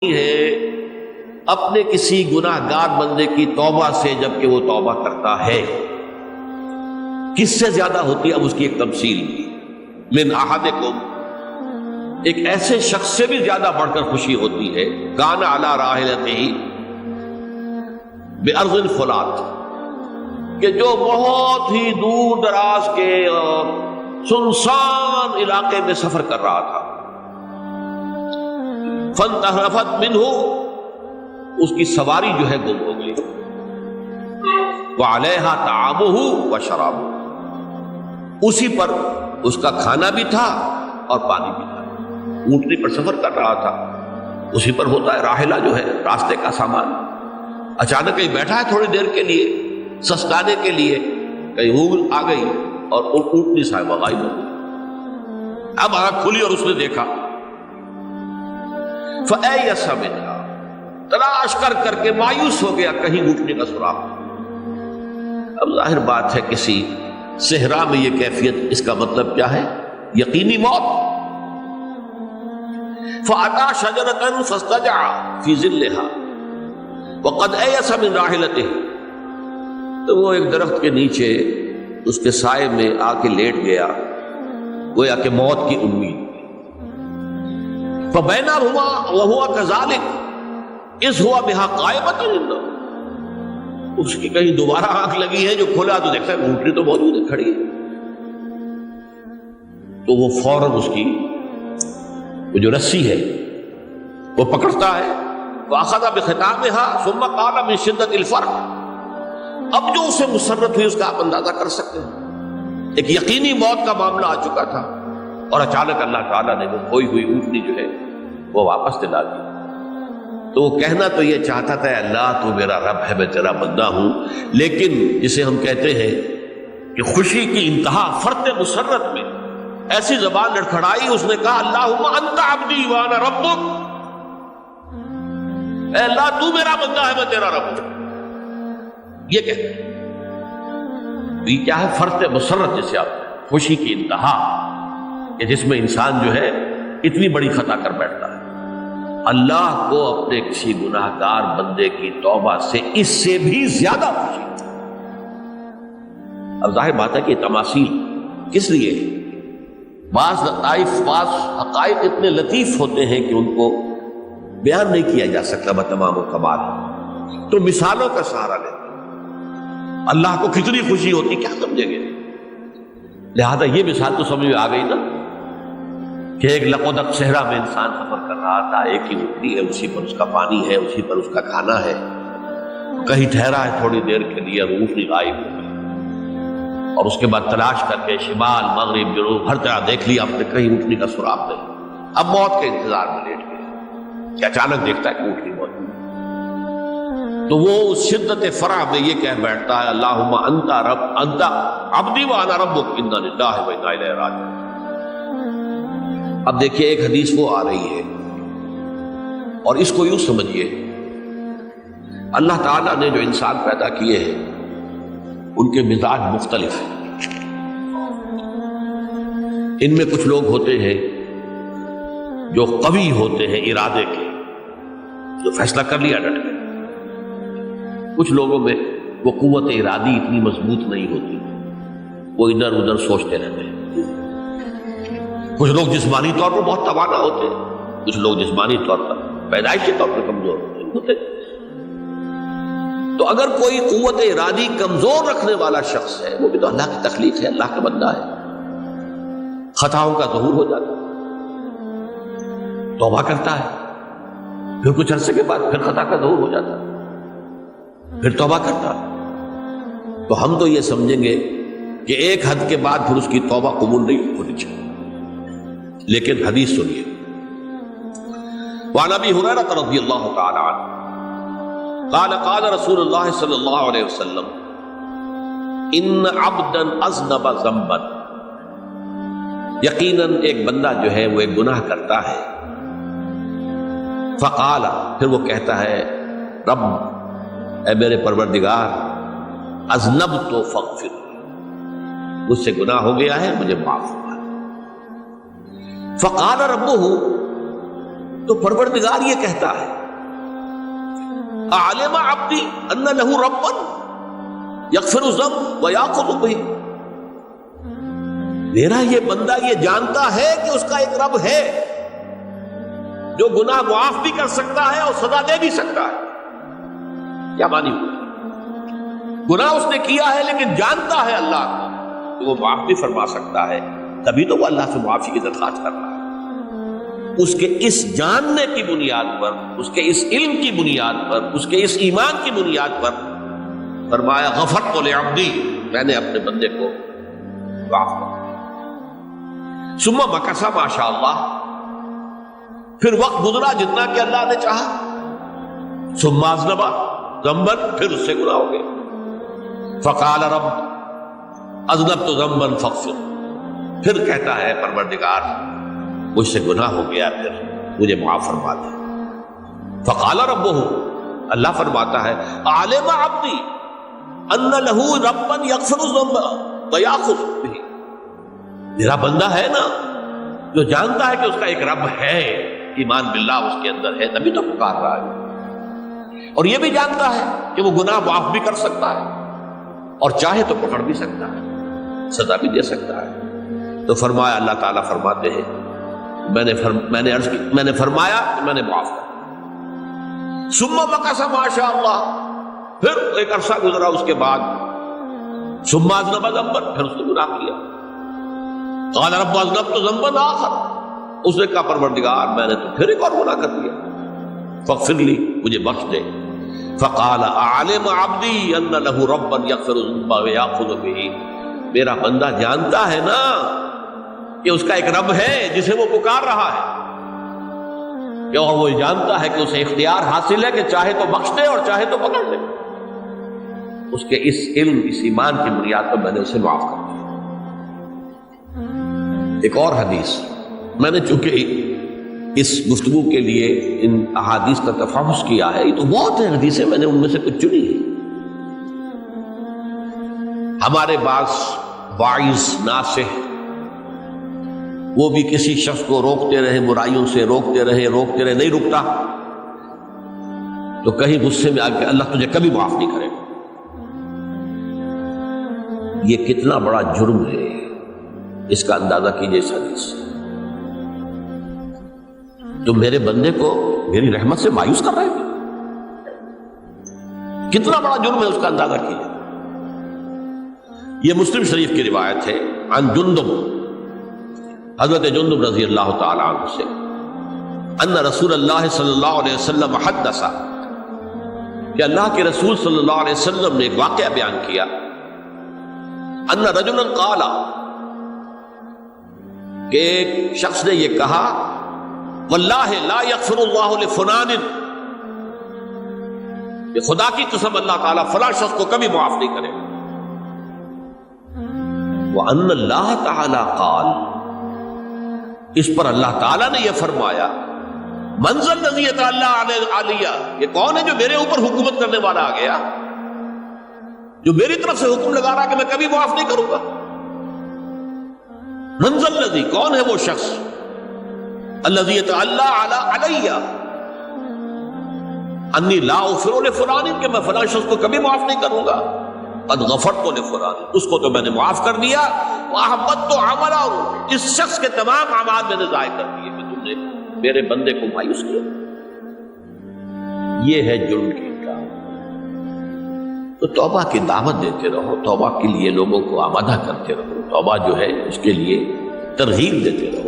ہے اپنے کسی گناہ گار بندے کی توبہ سے جبکہ وہ توبہ کرتا ہے، کس سے زیادہ ہوتی ہے؟ اب اس کی ایک تفصیل بھی، من احدکم، ایک ایسے شخص سے بھی زیادہ بڑھ کر خوشی ہوتی ہے، کان علی راحلتہ بارض الفلات، کہ جو بہت ہی دور دراز کے سنسان علاقے میں سفر کر رہا تھا، فانتحرفت منہ، اس کی سواری جو ہے گم ہو گئی، وعلیہا طعامہ وشرابہ، اسی پر اس کا کھانا بھی تھا اور پانی بھی تھا، اونٹنی پر سفر کر رہا تھا، اسی پر ہوتا ہے راحلہ جو ہے راستے کا سامان، اچانک کہیں بیٹھا ہے تھوڑی دیر کے لیے سستانے کے لیے، کہیں اونگ آ گئی اور اونٹنی صاحبہ غائب ہو گئی۔ اب آنکھ کھلی اور اس نے دیکھا، فَأَيَّسَ مِنْهَا، تلاش کر کے مایوس ہو گیا، کہیں اونٹنے کا سراغ نہیں۔ اب ظاہر بات ہے کسی صحرا میں یہ کیفیت، اس کا مطلب کیا ہے؟ یقینی موت۔ فَأَتَى شَجَرَةً فَاسْتَجَعَ فِي ظِلِّهَا وَقَدْ أَيَسَ مِنْ رَاحِلَتِهِ، تو وہ ایک درخت کے نیچے اس کے سائے میں آ کے لیٹ گیا، گویا کہ موت کی امید۔ فَبَيْنَهُمَا وَهُوَ كَذَلِكَ إِذْ هُوَ بِهَا قَائِمَةٌ عِندَهُ، اس کی کہیں دوبارہ آنکھ لگی ہے، جو کھولا تو دیکھتا ہے اونٹنی تو موجود ہے، کھڑی ہے، تو وہ فوراً اس کی وہ جو رسی ہے وہ پکڑتا ہے، وَأَخَذَ بِخِتَامِهَا ثُمَّ قَالَ مِن شِدَّةِ الْفَرْقِ، اب جو اسے مسرت ہوئی اس کا آپ اندازہ کر سکتے ہیں، ایک یقینی موت کا معاملہ آ چکا تھا، اور اچانک اللہ تعالیٰ نے وہ کھوئی ہوئی اونٹنی جو ہے وہ واپس دلا دی۔ تو وہ کہنا تو یہ چاہتا تھا، اللہ تو میرا رب ہے، میں تیرا بندہ ہوں، لیکن جسے ہم کہتے ہیں کہ خوشی کی انتہا فرط مسرت میں ایسی زبان لڑکھڑائی، اس نے کہا اللہم انت عبدی وانا ربک، اے اللہ تو میرا بندہ ہے، میں تیرا رب ہوں۔ یہ کہتے ہیں یہ کیا ہے؟ فرط مسرت، جسے آپ خوشی کی انتہا، کہ جس میں انسان جو ہے اتنی بڑی خطا کر بیٹھتا ہے۔ اللہ کو اپنے کسی گناہ گار بندے کی توبہ سے اس سے بھی زیادہ خوشی۔ اب ظاہر بات ہے کہ تماثیل کس لیے؟ بعض لطائف، بعض حقائق اتنے لطیف ہوتے ہیں کہ ان کو بیان نہیں کیا جا سکتا بتمام الکمال، تو مثالوں کا سہارا لیتے اللہ کو کتنی خوشی ہوتی کیا سمجھیں گے؟ لہذا یہ مثال تو سمجھ میں آ گئی نا، کہ ایک لقودق صحرا میں انسان سفر کر رہا تھا، ایک ہی اونٹنی ہے، اسی پر اس کا پانی ہے، اسی پر اس کا کھانا ہے، کہیں ٹھہرا ہے تھوڑی دیر کے لیے، اور اونٹنی غائب ہو گئی، اور اس کے بعد تلاش کر کے شمال مغرب جنوب ہر طرح دیکھ لیا، اپنے کہیں اونٹنی کا سراغ نہیں۔ اب موت کے انتظار میں لیٹ گیا کہ اچانک دیکھتا ہے کہ اونٹنی موجود، تو وہ اس شدت فرح میں یہ کہہ بیٹھتا ہے اللہم انت رب انت عبدی وانا ربک انا للہ و انا الیہ راجعون۔ اب دیکھیے ایک حدیث وہ آ رہی ہے، اور اس کو یوں سمجھیے، اللہ تعالیٰ نے جو انسان پیدا کیے ہیں ان کے مزاج مختلف ہیں۔ ان میں کچھ لوگ ہوتے ہیں جو قوی ہوتے ہیں ارادے کے، جو فیصلہ کر لیا ڈٹ گئے، کچھ لوگوں میں وہ قوت ارادی اتنی مضبوط نہیں ہوتی، وہ ادھر ادھر سوچتے رہتے ہیں۔ کچھ لوگ جسمانی طور پر بہت توانا ہوتے ہیں، کچھ لوگ جسمانی طور پر پیدائشی طور پر کمزور ہوتے ہیں۔ تو اگر کوئی قوت ارادی کمزور رکھنے والا شخص ہے، وہ بھی تو اللہ کی تخلیق ہے، اللہ کا بندہ ہے، خطاؤں کا ظہور ہو جاتا ہے، توبہ کرتا ہے، پھر کچھ عرصے کے بعد پھر خطا کا ظہور ہو جاتا ہے، پھر توبہ کرتا ہے، تو ہم تو یہ سمجھیں گے کہ ایک حد کے بعد پھر اس کی توبہ قبول نہیں ہونی چاہیے۔ لیکن حدیث سنیے، وعن ابی ہریرہ رضی اللہ تعالی عنہ قال قال رسول اللہ صلی اللہ علیہ وسلم ان عبدا اذنب ذنبا، یقیناً ایک بندہ جو ہے وہ ایک گناہ کرتا ہے، فقال، پھر وہ کہتا ہے رب، اے میرے پروردگار، اذنبت فاغفر، مجھ سے گناہ ہو گیا ہے، مجھے معاف فرما۔ فقال ربہ، تو پروردگار یہ کہتا ہے اعلم عبدی ان لہ ربا یغفر الذنب ویأخذ بہ، میرا یہ بندہ یہ جانتا ہے کہ اس کا ایک رب ہے جو گناہ معاف بھی کر سکتا ہے اور سزا دے بھی سکتا ہے. کیا مانی ہوئی؟ گناہ اس نے کیا ہے لیکن جانتا ہے اللہ کو کہ وہ معاف بھی فرما سکتا ہے، تبھی تو وہ اللہ سے معافی کی درخواست کر رہا ہے. اس کے اس جاننے کی بنیاد پر، اس کے اس علم کی بنیاد پر، اس کے اس ایمان کی بنیاد پر فرمایا غفرت لعبدی، میں نے اپنے بندے کو معاف کر دیا. ثم مکث ما شاء اللہ، پھر وقت گزرا جتنا کہ اللہ نے چاہا. ثم اذنب ذنبا، پھر اس سے گناہ ہو گئے. فقال رب اذنبت ذنبا فاغفر، پھر کہتا ہے پروردگار مجھ سے گناہ ہو گیا، پھر مجھے معاف فرما دے. فقال ربہ، اللہ فرماتا ہے علم عبدی ان لہ ربا یغفر الذنب ویأخذ بہ، میرا بندہ ہے نا جو جانتا ہے کہ اس کا ایک رب ہے، ایمان باللہ اس کے اندر ہے، تبھی تو پکار رہا ہے، اور یہ بھی جانتا ہے کہ وہ گناہ معاف بھی کر سکتا ہے اور چاہے تو پکڑ بھی سکتا ہے، سزا بھی دے سکتا ہے. تو فرمایا، اللہ تعالیٰ فرماتے ہیں میں نے فرمایا کہ میں نے معاف کر. ثم مکث ما شاء اللہ، پھر ایک عرصہ گزرا اس کے بعد. ثم اذنب ذنبا، پھر اس نے گناہ کیا. قال رب اذنبت ذنبا آخر، اس نے کہا پروردگار میں نے تو پھر ایک اور گناہ کر دیا، فاغفر لی، مجھے بخش دے. فقال اعلم عبدی ان لہ ربا یغفر الذنب ویأخذ بہ، میرا بندہ جانتا ہے نا کہ اس کا ایک رب ہے جسے وہ پکار رہا ہے، کہ اور وہ جانتا ہے کہ اسے اختیار حاصل ہے کہ چاہے تو بخش دے اور چاہے تو پکڑ دے. اس کے اس علم، اس ایمان کی بنیاد پر میں نے اسے معاف کر دیا. ایک اور حدیث، میں نے چونکہ اس گفتگو کے لیے ان احادیث کا تفحص کیا ہے، یہ تو بہت ہیں حدیثیں، میں نے ان میں سے کچھ چنی ہے. ہمارے بعض واعظ ناصح وہ بھی کسی شخص کو روکتے رہے، برائیوں سے روکتے رہے، نہیں رکتا تو کہیں غصے میں آ کے اللہ تجھے کبھی معاف نہیں کرے گا. یہ کتنا بڑا جرم ہے، اس کا اندازہ کیجئے اس حدیث سے. تو میرے بندے کو میری رحمت سے مایوس کر رہے ہیں، کتنا بڑا جرم ہے، اس کا اندازہ کیجئے. یہ مسلم شریف کی روایت ہے عن جندب، حضرت جندب رضی اللہ تعالی عنہ سے، ان رسول اللہ صلی اللہ علیہ وسلم حدث، کہ اللہ کے رسول صلی اللہ علیہ وسلم نے ایک واقعہ بیان کیا. ان رجلا قال، کہ ایک شخص نے یہ کہا واللہ لا یغفر اللہ لفلان، کہ خدا کی قسم اللہ تعالیٰ فلاں شخص کو کبھی معاف نہیں کرے. وَأَنَّ اللَّهَ تَعَالَى قَالَ، اس پر اللہ تعالیٰ نے یہ فرمایا مَنْ ذَا الَّذِي يَتَعَلَّى عَلَيَّ، یہ کون ہے جو میرے اوپر حکومت کرنے والا آ گیا، جو میری طرف سے حکم لگا رہا کہ میں کبھی معاف نہیں کروں گا. مَنْ ذَا الَّذِي، کون ہے وہ شخص، الَّذِي يَتَعَلَّى عَلَيَّ اَنِّي لَا أَغْفِرُ لِفُلَانٍ، کہ میں فلاں شخص کو کبھی معاف نہیں کروں گا. قد غفرت لفلان، اس کو تو میں نے معاف کر دیا. وَأَحْبَطْتُ عَمَلَهُ، اس شخص کے تمام اعمال میں نے ضائع کر دیے کہ تم نے میرے بندے کو مایوس کیا. یہ ہے جرم کی انکار. تو توبہ کی دعوت دیتے رہو، توبہ کے لیے لوگوں کو آمادہ کرتے رہو، توبہ جو ہے اس کے لیے ترغیب دیتے رہو.